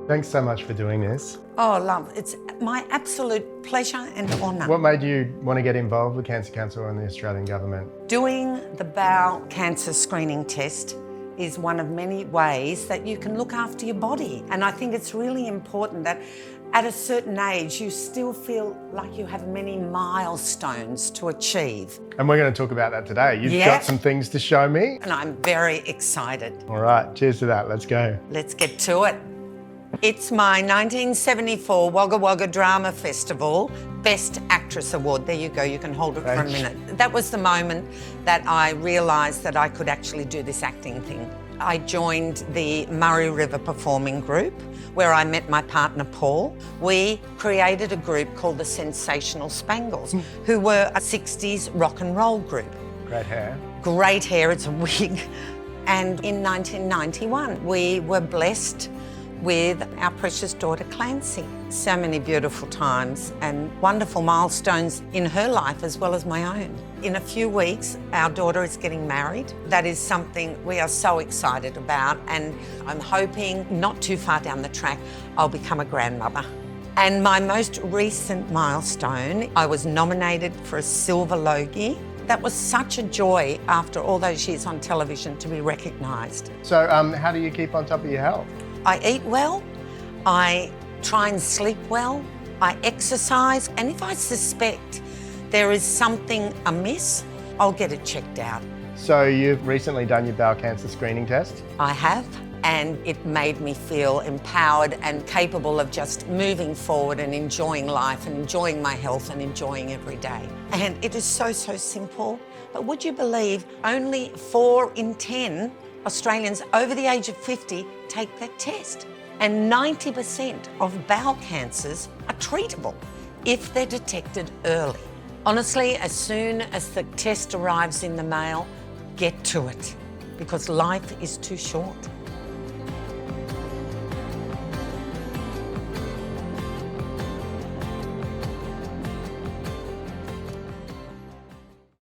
Thanks so much for doing this. Oh, love, it's my absolute pleasure and honour. What made you want to get involved with Cancer Council and the Australian government? Doing the bowel cancer screening test is one of many ways that you can look after your body. And I think it's really important that at a certain age, you still feel like you have many milestones to achieve. And we're going to talk about that today. You've got some things to show me. And I'm very excited. All right, cheers to that. Let's go. Let's get to it. It's my 1974 Wagga Wagga Drama Festival Best Actress Award. There you go, you can hold it for a minute. That was the moment that I realised that I could actually do this acting thing. I joined the Murray River Performing Group, where I met my partner Paul. We created a group called the Sensational Spangles, who were a 60s rock and roll group. Great hair. Great hair, it's a wig. And in 1991, we were blessed with our precious daughter Clancy. So many beautiful times and wonderful milestones in her life as well as my own. In a few weeks, our daughter is getting married. That is something we are so excited about, and I'm hoping not too far down the track, I'll become a grandmother. And my most recent milestone, I was nominated for a Silver Logie. That was such a joy after all those years on television to be recognised. So how do you keep on top of your health? I eat well, I try and sleep well, I exercise, and if I suspect there is something amiss, I'll get it checked out. So you've recently done your bowel cancer screening test? I have, and it made me feel empowered and capable of just moving forward and enjoying life and enjoying my health and enjoying every day. And it is so, so simple. But would you believe only 4 in 10 Australians over the age of 50 take that test? And 90% of bowel cancers are treatable if they're detected early. Honestly, as soon as the test arrives in the mail, get to it, because life is too short.